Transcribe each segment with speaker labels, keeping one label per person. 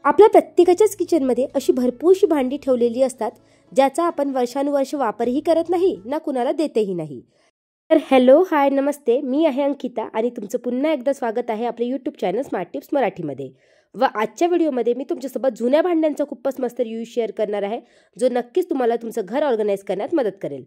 Speaker 1: आपल्या प्रत्येकाच्याच किचनमध्ये अशी भरपूरशी भांडी ठेवलेली असतात ज्याचा आपण वर्षानुवर्ष वापरही करत नाही ना कुणाला देतेही नाही। तर हॅलो हाय नमस्ते, मी आहे अंकिता आणि तुमचं पुन्हा एकदा स्वागत आहे आपल्या यूट्यूब चॅनल स्मार्ट टिप्स मराठीमध्ये। व आजच्या व्हिडिओमध्ये मी तुमच्यासोबत जुन्या भांड्यांचा खूपच मस्त रिव्ह्यू शेअर करणार आहे जो नक्कीच तुम्हाला तुमचं घर ऑर्गनाइज करण्यात मदत करेल।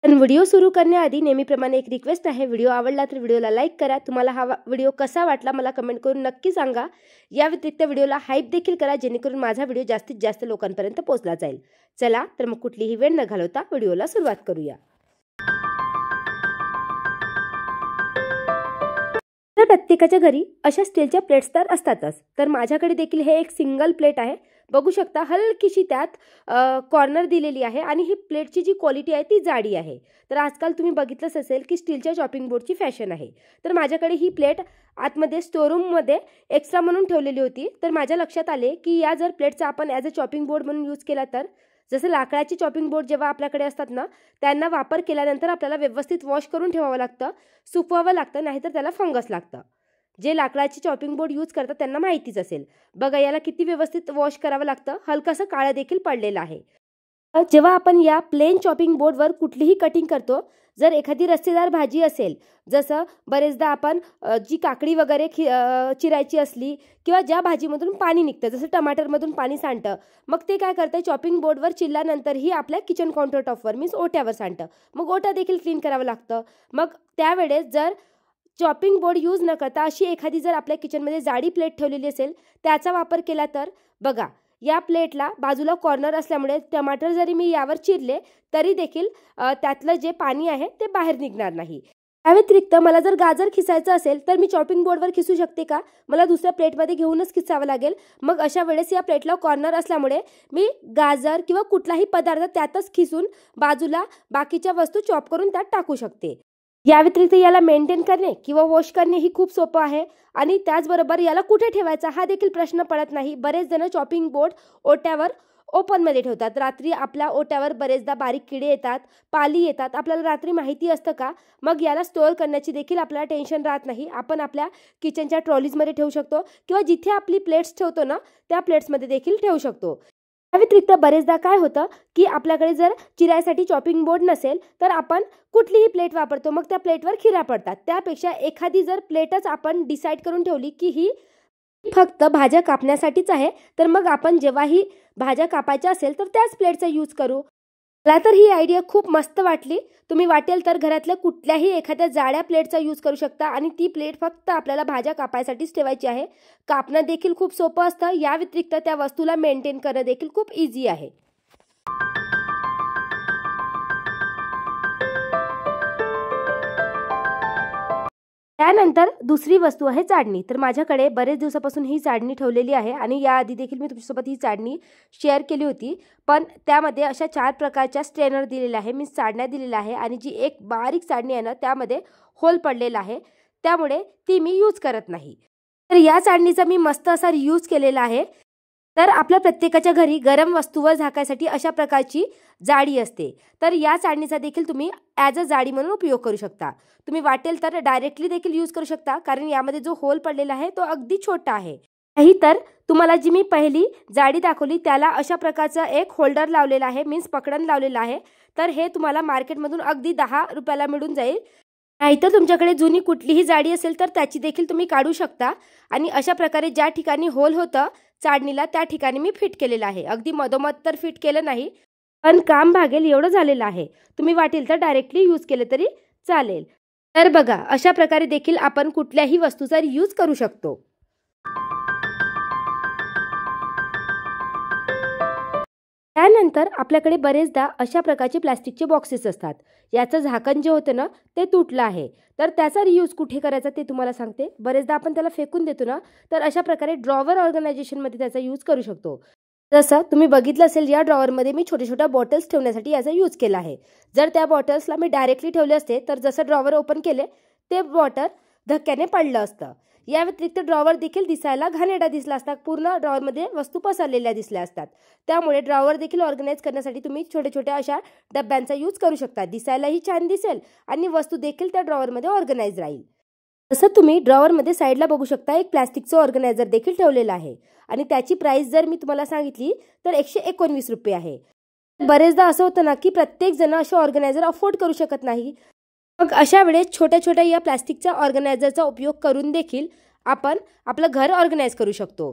Speaker 1: पण व्हिडिओ सुरू करण्याआधी नेहमीप्रमाणे एक रिक्वेस्ट आहे, व्हिडिओ आवडला तर व्हिडिओला लाईक करा। तुम्हाला हा व्हिडिओ कसा वाटला मला कमेंट करून नक्की सांगा। या व्यतिरिक्त व्हिडिओला हाईप देखील करा जेणेकरून माझा व्हिडिओ जास्तीत जास्त लोकांपर्यंत पोहोचला जाईल। चला तर मग कुठलीही वेळ न घालवता व्हिडिओला सुरुवात करूया। तर प्रत्येकाच्या घरी अशा स्टीलच्या प्लेट्स तर असतातच, तर माझ्याकडे देखील हे एक सिंगल प्लेट आहे। बघू शकता हलकीशी त्यात कॉर्नर दिलेली आहे आणि ही प्लेटची जी क्वालिटी आहे ती जाडी आहे। तर आजकाल तुम्ही बघितलंच असेल की स्टीलच्या चॉपिंग बोर्डची फॅशन आहे। तर माझ्याकडे ही प्लेट आतमध्ये स्टोरूममध्ये एक्स्ट्रा म्हणून ठेवलेली होती। तर माझ्या लक्षात आले की या जर प्लेटचा आपण ॲज अ चॉपिंग बोर्ड म्हणून यूज केला तर जसं लाकडाची चॉपिंग बोर्ड जेव्हा आपल्याकडे असतात ना त्यांना वापर केल्यानंतर आपल्याला व्यवस्थित वॉश करून ठेवावं लागतं, सुकवावं लागतं, नाहीतर त्याला फंगस लागतं। जे लाकडाची चॉपिंग बोर्ड यूज करतात त्यांना माहितीच असेल। बघा याला किती व्यवस्थित वॉश करावं लागतं, हलकासं काळं देखील पडलेलं आहे। जेव्हा आपण या प्लेन चॉपिंग बोर्डवर कुठलीही कटिंग करतो, जर एखादी रस्सेदार भाजी असेल, जसं बरेचदा आपण जी काकडी वगैरे चिरायची असली किंवा ज्या भाजीमधून पाणी निघतं जसं टमाटरमधून पाणी सांडतं, मग ते काय करतं चॉपिंग बोर्डवर चिरल्यानंतरही आपल्या किचन काउंटर टॉपवर मीन्स ओट्यावर सांडतं, मग ओटा देखील क्लीन करावं लागतं। मग त्यावेळेस जर चॉपिंग बोर्ड यूज न करता अशी एखादी जर आपल्या किचनमध्ये जाडी प्लेट ठेवलेली असेल त्याचा वापर केला तर बघा या प्लेटला बाजूला कॉर्नर असल्यामुळे टमाटर जरी मी यावर चिरले तरी देखील त्यातलं जे पाणी आहे ते बाहेर निघणार नाही। त्या व्यतिरिक्त मला जर गाजर खिसायचं असेल तर मी चॉपिंग बोर्डवर खिसू शकते का? मला दुसऱ्या प्लेटमध्ये घेऊनच खिसावं लागेल। मग अशा वेळेस या प्लेटला कॉर्नर असल्यामुळे मी गाजर किंवा कुठलाही पदार्थ त्यातच खिसून बाजूला बाकीच्या वस्तू चॉप करून त्यात टाकू शकते। या व्यतिरिक्त याला मेंटेन करणे किंवा वॉश करणे ही खूप सोपं आहे आणि त्याचबरोबर याला कुठे ठेवायचा हा देखील प्रश्न पडत नाही। बरेच जण चॉपिंग बोर्ड ओट्यावर ओपनमध्ये ठेवतात। रात्री आपल्या ओट्यावर बरेचदा बारीक किडे येतात, पाली येतात, आपल्याला रात्री माहिती असतं का? मग याला स्टोअर करण्याची देखील आपल्याला टेन्शन राहत नाही। आपण आपल्या किचनच्या ट्रॉलीजमध्ये ठेवू शकतो किंवा जिथे आपली प्लेट्स ठेवतो ना त्या प्लेट्समध्ये देखील ठेवू शकतो। या व्यतिरिक्त बरेचदा काय होतं की आपल्याकडे जर चिरायसाठी चॉपिंग बोर्ड नसेल तर आपण कुठलीही प्लेट वापरतो, मग त्या प्लेटवर खिरा पडतात। त्यापेक्षा एखादी जर प्लेटच आपण डिसाईड करून ठेवली की ही फक्त भाज्या कापण्यासाठीच आहे, तर मग आपण जेव्हाही भाज्या कापायच्या असेल तर त्याच प्लेटचा यूज करू। मला तर ही आयडिया खूप मस्त वाटली। तुम्ही वाटेल तर घरातल्या कुठल्याही एखाद्या जाड्या प्लेटचा यूज करू शकता आणि ती प्लेट फक्त आपल्याला भाज्या कापायसाठीच ठेवायची आहे। कापणं देखील खूप सोपं असतं, या व्यतिरिक्त त्या वस्तूला मेंटेन करणं देखील खूप इझी आहे। त्यानंतर दुसरी वस्तू आहे चाळणी। तर माझ्याकडे बरेच दिवसापासून ही चाळणी ठेवलेली आहे आणि याआधी देखील मी तुमच्यासोबत ही चाळणी शेअर केली होती, पण त्यामध्ये अशा 4 प्रकारच्या स्ट्रेनर दिलेल्या आहे, मी चाळण्या दिलेल्या आहे आणि जी एक बारीक चाळणी आहे ना त्यामध्ये होल पडलेला आहे, त्यामुळे ती मी यूज करत नाही। तर या चाळणीचा मी मस्त असा रियूज केलेला आहे। तर आपल्या प्रत्येकाच्या घरी गरम वस्तूवर झाकायसाठी अशा प्रकारची जाळी असते, तर या चाळणीचा देखील तुम्ही ॲज अ जाळी म्हणून उपयोग करू शकता। तुम्ही वाटेल तर डायरेक्टली देखील यूज करू शकता, कारण यामध्ये जो होल पडलेला आहे तो अगदी छोटा आहे। नाही तर तुम्हाला जी मी पहिली जाळी दाखवली त्याला अशा प्रकारचं एक होल्डर लावलेला आहे, मीन्स पकडण लावलेला आहे। तर हे तुम्हाला मार्केटमधून अगदी 10 रुपयाला मिळून जाईल। नाहीतर तुमच्याकडे जुनी कुठलीही जाळी असेल तर त्याची देखील तुम्ही काढू शकता आणि अशा प्रकारे ज्या ठिकाणी होल होतं चाळणीला त्या ठिकाणी मी फिट केलेलं आहे। अगदी मधोमध तर फिट केलं नाही, पण काम भागेल एवढं झालेलं आहे। तुम्ही वाटेल तर डायरेक्टली यूज केलं तरी चालेल। तर बघा अशा प्रकारे देखील आपण कुठल्याही वस्तूचा यूज करू शकतो। त्यानंतर आपल्याकडे बरेचदा अशा प्रकारचे प्लास्टिकचे बॉक्सेस असतात, याचं झाकण जे होतं ना ते तुटलं आहे, तर त्याचा रियूज कुठे करायचा ते तुम्हाला सांगते। बरेचदा आपण त्याला फेकून देतो ना, तर अशा प्रकारे ड्रॉवर ऑर्गनायझेशनमध्ये त्याचा यूज करू शकतो। जसं तुम्ही बघितलं असेल या ड्रॉवरमध्ये मी छोट्या छोट्या बॉटल्स ठेवण्यासाठी याचा यूज केला आहे। जर त्या बॉटल्सला मी डायरेक्टली ठेवले असते तर जसं ड्रॉवर ओपन केले ते बॉटल धक्क्याने पडलं असतं। या व्यतिरिक्त ड्रॉवर देखील दिसायला घाणेरडा दिसला असता, पूर्ण ड्रॉवरमध्ये वस्तू पसरलेल्या दिसल्या असतात। त्यामुळे ड्रॉवर देखील ऑर्गनाइज करण्यासाठी तुम्ही छोट्या छोट्या अशा डब्यांचा यूज करू शकता, दिसायलाही छान दिसेल आणि वस्तू देखील त्या ड्रॉवरमध्ये ऑर्गनाइज राहील। तसं तुम्ही ड्रॉवरमध्ये साईडला बघू शकता एक प्लास्टिकचं ऑर्गनायझर देखील ठेवलेलं आहे आणि त्याची प्राइस जर मी तुम्हाला सांगितली तर 119 रुपये आहे. बरेचदा असं होतं ना की प्रत्येक जण असे ऑर्गनायझर अफोर्ड करू शकत नाही. मग अशा वेळेस छोट्या छोट्या या प्लास्टिकच्या ऑर्गनायझरचा उपयोग करून देखील आपण आपलं घर ऑर्गनाइज करू शकतो.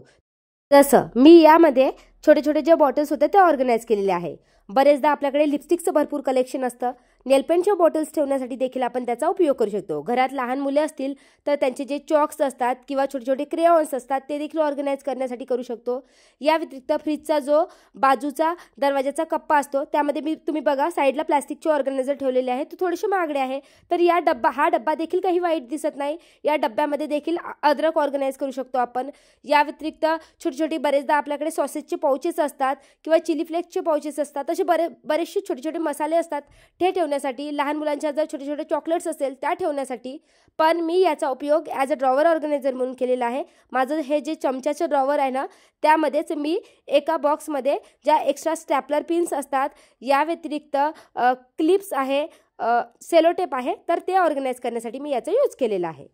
Speaker 1: जसं मी यामध्ये छोटे छोटे जे बॉटल्स होते ते ऑर्गनाइज केलेले आहे. बरेचदा आपल्याकडे लिपस्टिकचं भरपूर कलेक्शन असतं. नेलपेंटच्या बॉटल्स ठेवण्यासाठी देखील आपण त्याचा उपयोग करू शकतो. घरात लहान मुले असतील तर त्यांचे जे चॉक्स असतात किंवा छोटे छोटे क्रेयॉन्स असतात ते देखील ऑर्गनाइज करण्यासाठी करू शकतो. या व्यतिरिक्त फ्रीजचा जो बाजूचा दरवाजाचा कप्पा असतो त्यामध्ये तुम्ही बघा साईडला प्लास्टिकचे ऑर्गनायझर ठेवलेले आहे. तो थोडेसे महागडे आहे तर हा डब्बा देखील काही वाईट दिसत नाही. या डब्यामध्ये देखील अद्रक ऑर्गनाइज करू शकतो आपण. या व्यतिरिक्त छोटी छोटी बरेचदा आपल्याकडे सॉसेसचे पाउचेस असतात किंवा चिली फ्लेक्सचे पाउचेस असतात. असे बरेचसे छोटे छोटे मसाले असतात ते ठेवण्यासाठी. लहान मुलांच्या जर छोटे छोटे चॉकलेट्स असेल त्या ठेवण्यासाठी. पण मी याचा उपयोग ॲज अ ड्रॉवर ऑर्गनायझर म्हणून केलेला आहे. माझं हे जे चमच्याचं ड्रॉवर आहे ना त्यामध्येच मी एका बॉक्समध्ये ज्या एक्स्ट्रा स्टॅपलर पिन्स असतात या व्यतिरिक्त क्लिप्स आहे, सेलोटेप आहे तर ते ऑर्गनाइज करण्यासाठी मी याचा यूज केलेला आहे.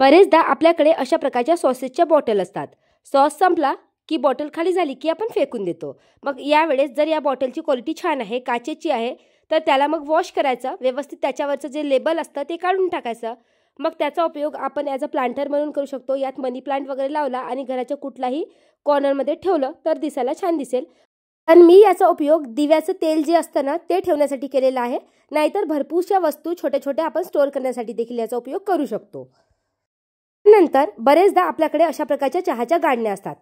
Speaker 1: बरेचदा आपल्याकडे अशा प्रकारच्या सॉसेसच्या बॉटल असतात. सॉस संपला की बॉटल खाली झाली की आपण फेकून देतो. मग यावेळेस जर या बॉटलची क्वालिटी छान आहे, काचेची आहे तर त्याला मग वॉश करायचं, व्यवस्थित त्याच्यावरचं जे लेबल असतं ते काढून टाकायचं. मग त्याचा उपयोग आपण ॲज अ प्लांटर म्हणून करू शकतो. यात मनी प्लांट वगैरे लावला आणि घराच्या कुठलाही कॉर्नरमध्ये ठेवलं तर दिसायला छान दिसेल. पण मी याचा उपयोग दिव्याचं तेल जे असतं ना ते ठेवण्यासाठी केलेला आहे. नाहीतर भरपूरशा वस्तू छोट्या छोट्या आपण स्टोअर करण्यासाठी देखील याचा उपयोग करू शकतो. नंतर बरेचदा आपल्याकडे अशा प्रकारच्या चहाच्या गाडण्या असतात.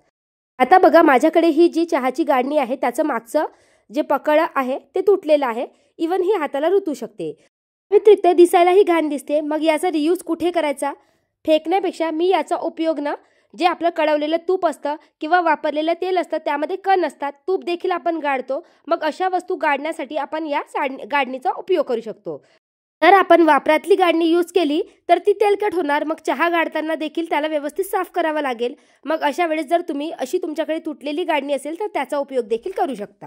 Speaker 1: आता बघा माझ्याकडे ही जी चहाची गाडणी आहे त्याचं मागचं जे पकड आहे ते तुटलेलं आहे. इवन ही हाताला रुतू शकते. व्यतिरिक्त दिसायलाही घाण दिसते. मग याचा रियूज कुठे करायचा? फेकण्यापेक्षा मी याचा उपयोग ना जे आपलं कढवलेलं तूप असतं किंवा वापरलेलं तेल असतं त्यामध्ये कण असतात, तूप देखील आपण गाडतो. मग अशा वस्तू गाडण्यासाठी आपण या गाडणीचा उपयोग करू शकतो. जर आपण वापरातली गाडणी यूज केली तर ती तेलकट होणार. मग चहा गाडताना देखील त्याला व्यवस्थित साफ करावं लागेल. मग अशा वेळेस जर तुम्ही अशी तुमच्याकडे तुटलेली गाडणी असेल तर त्याचा उपयोग देखील करू शकता.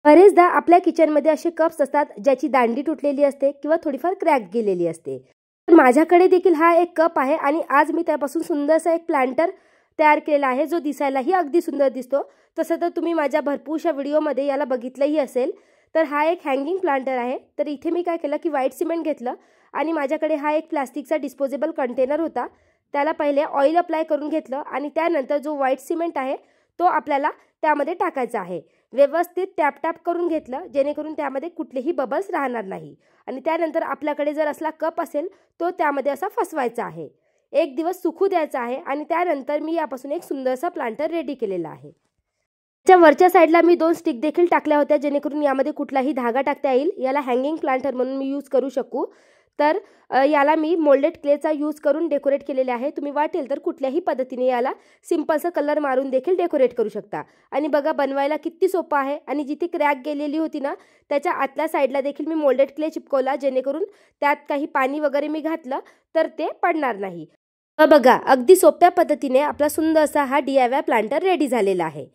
Speaker 1: बरेचदा आपल्या किचनमध्ये असे कप्स असतात ज्याची दांडी तुटलेली असते किंवा थोडीफार क्रॅक गेलेली असते. तर माझ्याकडे देखील हा एक कप आहे आणि आज मी त्यापासून सुंदरसा एक प्लांटर तयार केलेला आहे जो दिसायलाही अगदी सुंदर दिसतो. तसं तर तुम्ही माझ्या भरपूरशा व्हिडिओमध्ये याला बघितलंही असेल. तर हा एक हँगिंग प्लांटर आहे. तर इथे मी काय केलं की व्हाईट सिमेंट घेतलं आणि माझ्याकडे हा एक प्लास्टिकचा डिस्पोजेबल कंटेनर होता. त्याला पहिले ऑइल अप्लाय करून घेतलं आणि त्यानंतर जो व्हाईट सिमेंट आहे तो आपल्याला त्यामध्ये टाकायचा आहे. व्यवस्थित टॅप करून घेतलं जेणेकरून त्यामध्ये कुठलेही बबल्स राहणार नाही. आणि त्यानंतर आपल्याकडे जर असला कप असेल तो त्यामध्ये असा फसवायचा आहे. एक दिवस सुकू द्यायचा आहे आणि त्यानंतर मी यापासून एक सुंदरसा प्लांटर रेडी केलेला आहे. त्याच्या वरच्या साईडला मी 2 स्टिक देखील टाकल्या होत्या जेणेकरून यामध्ये कुठलाही धागा टाकता येईल. याला हँगिंग प्लांटर म्हणून मी यूज करू शकू. तर याला मी मोल्डेड क्लेचा यूज करून डेकोरेट केलेले आहे. तुम्ही वाटेल तर कुठल्याही पद्धतीने याला सिंपलचा कलर मारून देखील डेकोरेट करू शकता. आणि बघा बनवायला किती सोपं आहे. आणि जिथे क्रॅक गेलेली होती ना त्याच्या आतल्या साईडला देखील मी मोल्डेड क्ले चिपकवला जेणेकरून त्यात काही पाणी वगैरे मी घातलं तर ते पडणार नाही. बघा अगदी सोप्या पद्धतीने आपला सुंदर असा हा DIY प्लांटर रेडी झालेला आहे.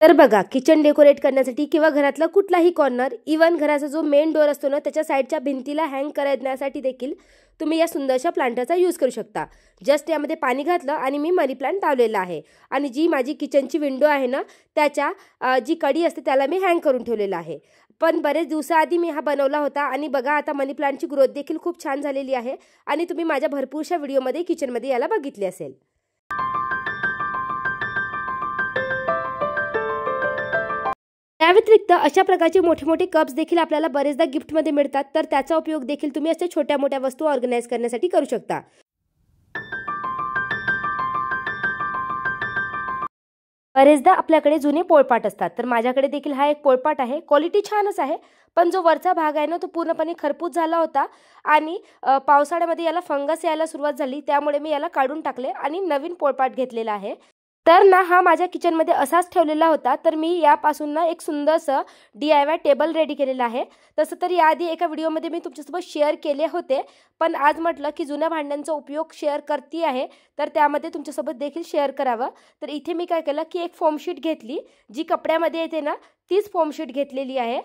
Speaker 1: तर बघा किचन डेकोरेट करण्यासाठी किंवा घरातला कुठलाही कॉर्नर, इवन घराचा जो मेन डोअर असतो ना त्याच्या साईडच्या भिंतीला हँग करण्यासाठी देखील तुम्ही या सुंदरशा प्लांटरचा यूज करू शकता. जस्ट यामध्ये पाणी घातलं आणि मी मनी प्लांट लावलेला आहे. आणि जी माझी किचनची विंडो आहे ना त्याच्या जी कडी असते त्याला मी हँग करून ठेवलेला आहे. पण बरेच दिवसाआधी मी हा बनवला होता आणि बघा आता मनी प्लांटची ग्रोथ देखील खूप छान झालेली आहे. आणि तुम्ही माझ्या भरपूरशा व्हिडिओमध्ये किचनमध्ये याला बघितले असेल. त्या व्यतिरिक्त अशा प्रकारचे मोठे मोठे कप्स देखील आपल्याला बरेचदा गिफ्टमध्ये मिळतात. तर त्याचा उपयोग देखील तुम्ही अशा छोट्या मोठ्या वस्तू ऑर्गनाइज करण्यासाठी करू शकता. बरेचदा आपल्याकडे जुने पोळपाट असतात. तर माझ्याकडे देखील हा एक पोळपाट आहे. क्वालिटी छानच आहे पण जो वरचा भाग आहे ना तो पूर्णपणे खरपूस झाला होता आणि पावसाळ्यामध्ये याला फंगस यायला सुरुवात झाली. त्यामुळे मी याला काढून टाकले आणि नवीन पोळपाट घेतलेला आहे. तर ना हा माझ्या किचनमध्ये असाच ठेवलेला होता, तर मी यापासून ना एक सुंदरसं DIY टेबल रेडी केलेलं आहे. तसं तर याआधी एका व्हिडिओमध्ये मी तुमच्यासोबत शेअर केले होते, पण आज म्हटलं की जुन्या भांड्यांचा उपयोग शेअर करते आहे, तर त्यामध्ये तुमच्यासोबत देखील शेअर करावं. तर इथे मी काय केलं की एक फोम शीट घेतली, जी कपड्यामध्ये येते ना तीच फोम शीट घेतलेली आहे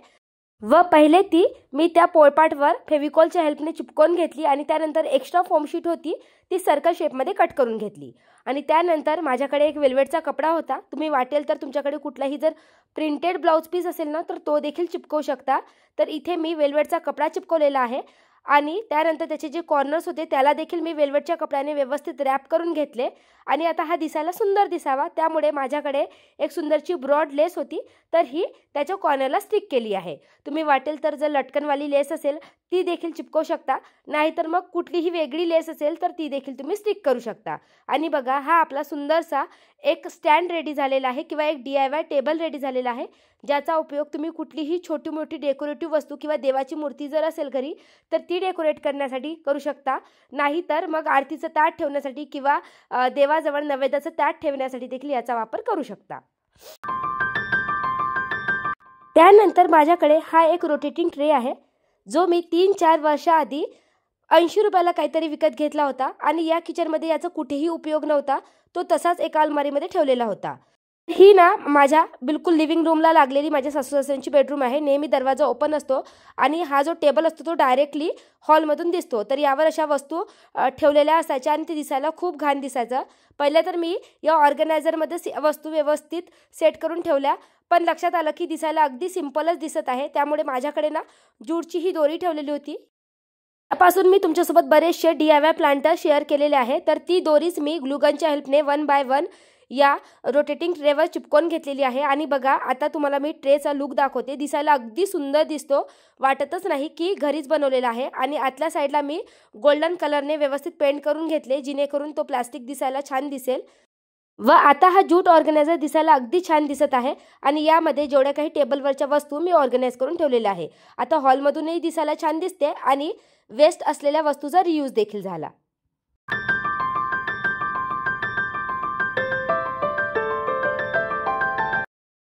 Speaker 1: व पहिले ती मी त्या पोळपाटवर फेविकॉलच्या हेल्पने चिपकवून घेतली आणि त्यानंतर एक्स्ट्रा फोम शीट होती ती सर्कल शेपमध्ये कट करून घेतली. आणि त्यानंतर माझ्याकडे एक वेल्वेटचा कपडा होता. तुम्ही वाटेल तर तुमच्याकडे कुठलाही जर प्रिंटेड ब्लाउज पीस असेल ना तर तो देखील चिपकवू शकता. तर इथे मी वेल्वेटचा कपडा चिपकवलेला आहे आणि त्यानंतर त्याचे जे कॉर्नर्स होते त्याला देखील मी वेल्वेटच्या कपड्याने व्यवस्थित रॅप करून घेतले. आणि आता हा दिसायला सुंदर दिसावा त्यामुळे माझ्याकडे एक सुंदरची ब्रॉड लेस होती, तर ही त्याच्या कॉर्नरला स्टिक केली आहे. तुम्ही वाटेल तर जर लटकनवाली लेस असेल ती देखील चिपकवू शकता, नाहीतर मग कुठलीही वेगळी लेस असेल तर ती देखील तुम्ही स्टिक करू शकता. आणि बघा हा आपला सुंदरसा एक स्टँड रेडी झालेला आहे किंवा एक DIY टेबल रेडी झालेला आहे, ज्याचा उपयोग तुम्ही कुठलीही छोटी मोठी डेकोरेटिव्ह वस्तू किंवा देवाची मूर्ती जर असेल घरी तर ती डेकोरेट करण्यासाठी करू शकता, नाहीतर मग आरतीचं ताट ठेवण्यासाठी किंवा देवाजवळ नैवेद्याचं ताट ठेवण्यासाठी देखील याचा वापर करू शकता. त्यानंतर माझ्याकडे हा एक रोटेटिंग ट्रे आहे, जो मी 3-4 वर्षाआधी 80 रुपयाला काहीतरी विकत घेतला होता आणि या किचनमध्ये याचा कुठेही उपयोग नव्हता. तो तसाच एका अलमारीमध्ये ठेवलेला होता. ही ना माझ्या बिलकुल लिव्हिंग रूमला लागलेली माझ्या सासू-सासऱ्यांची बेडरूम आहे. नेहमी दरवाजा ओपन असतो आणि हा जो टेबल असतो तो डायरेक्टली हॉलमधून दिसतो. तर यावर अशा वस्तू ठेवलेल्या असायच्या आणि ते दिसायला खूप घाण दिसायचं. पहिल्या तर मी या ऑर्गनायझरमध्ये वस्तू व्यवस्थित सेट करून ठेवल्या, पण लक्षात आलं की दिसायला अगदी सिंपलच दिसत आहे. त्यामुळे माझ्याकडे ना ज्यूटची ही दोरी ठेवलेली होती. त्यापासून मी तुमच्यासोबत बरेचसे DIY प्लांटर शेअर केलेले आहे. तर ती दोरीच मी ग्लूगनच्या हेल्पने 1 बाय 1 या रोटेटिंग ट्रेवर चिपकवून घेतलेली आहे. आणि बघा आता तुम्हाला मी ट्रेचा लुक दाखवते. दिसायला अगदी सुंदर दिसतो, वाटतच नाही की घरीच बनवलेला आहे. आणि आतल्या साईडला मी गोल्डन कलरने व्यवस्थित पेंट करून घेतले, जेणेकरून तो प्लास्टिक दिसायला छान दिसेल. व आता हा ज्यूट ऑर्गनायझर दिसायला अगदी छान दिसत आहे आणि यामध्ये जेवढ्या काही टेबलवरच्या वस्तू मी ऑर्गनाइज करून ठेवलेल्या आहे. आता हॉलमधूनही दिसायला छान दिसते आणि वेस्ट असलेल्या वस्तूचा रियूज देखील झाला.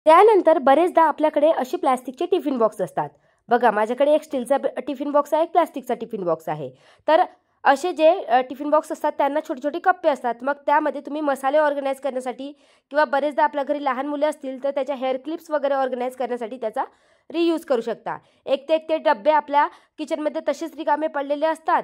Speaker 1: त्यानंतर बरेचदा आपल्याकडे असे प्लास्टिकचे टिफिन बॉक्स असतात. बघा माझ्याकडे एक स्टीलचा टिफिन बॉक्स आहे, एक प्लास्टिकचा टिफिन बॉक्स आहे. तर असे जे टिफिन बॉक्स असतात त्यांना छोटे छोटे कप्पे असतात. मग त्यामध्ये तुम्ही मसाले ऑर्गनाइज करण्यासाठी किंवा बरेचदा आपल्या घरी लहान मुले असतील तर त्याच्या हेअर क्लिप्स वगैरे ऑर्गनाइज करण्यासाठी त्याचा रियूज करू शकता. एक ते डब्बे आपल्या किचनमध्ये तसेच रिकामे पडलेले असतात,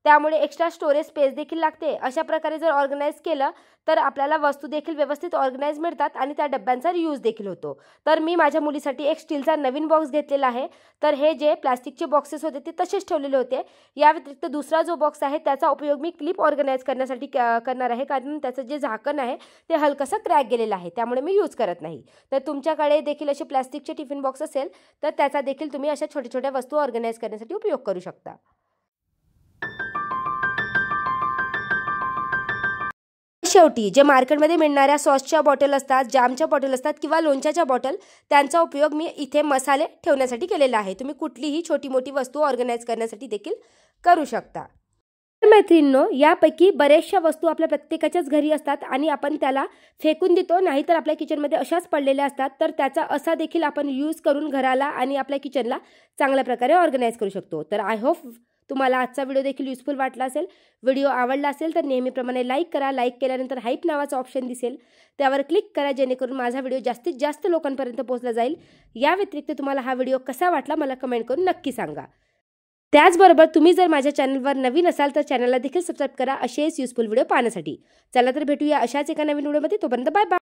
Speaker 1: त्यामुळे एक्स्ट्रा स्टोरेज स्पेस देखील लागते. अशा प्रकारे जर ऑर्गनाइज केलं तर आपल्याला वस्तू देखील व्यवस्थित ऑर्गनाइज मिळतात आणि त्या डब्यांचा रियूज देखील होतो. तर मी माझ्या मुलीसाठी एक स्टीलचा नवीन बॉक्स घेतलेला आहे. तर हे जे प्लास्टिकचे बॉक्सेस होते ते तसेच ठेवलेले होते. या व्यतिरिक्त दुसरा जो बॉक्स आहे त्याचा उपयोग मी क्लिप ऑर्गनाइज करण्यासाठी करणार आहे, कारण त्याचं जे झाकण आहे ते हलकंसं क्रॅक गेलेलं आहे, त्यामुळे मी यूज करत नाही. तर तुमच्याकडे देखील असे प्लास्टिकचे टिफिन बॉक्स असेल तर त्याचा देखील तुम्ही अशा छोट्या छोट्या वस्तू ऑर्गनाइज करण्यासाठी उपयोग करू शकता. शेवटी जे मार्केटमध्ये मिळणाऱ्या सॉसच्या बॉटल असतात, जामच्या बॉटल असतात किंवा लोणच्याच्या बॉटल, त्यांचा उपयोग मी इथे मसाले ठेवण्यासाठी केलेला आहे. तुम्ही कुठलीही छोटी मोठी वस्तू ऑर्गनाइज करण्यासाठी देखील करू शकता. मैत्रिणींनो, यापैकी बऱ्याचशा वस्तू आपल्या प्रत्येकाच्याच घरी असतात आणि आपण त्याला फेकून देतो, नाहीतर आपल्या किचनमध्ये अशाच पडलेल्या असतात. तर त्याचा असा देखील आपण यूज करून घराला आणि आपल्या किचनला चांगल्या प्रकारे ऑर्गनाइज करू शकतो. तर आय होप तुम्हाला आजचा व्हिडिओ देखील युजफुल वाटला असेल. व्हिडिओ आवडला असेल तर नेहमीप्रमाणे लाईक करा. लाईक केल्यानंतर हाईप नावाचा ऑप्शन दिसेल, त्यावर क्लिक करा, जेणेकरून माझा व्हिडिओ जास्तीत जास्त लोकांपर्यंत पोहोचला जाईल. या व्यतिरिक्त तुम्हाला हा व्हिडिओ कसा वाटला मला कमेंट करून नक्की सांगा. त्याचबरोबर तुम्ही जर माझ्या चॅनलवर नवीन असाल तर चॅनलला देखील सबस्क्राईब करा असेच युजफुल व्हिडिओ पाहण्यासाठी. चला तर भेटूया अशाच एका नवीन व्हिडिओमध्ये. तोपर्यंत बाय बाय.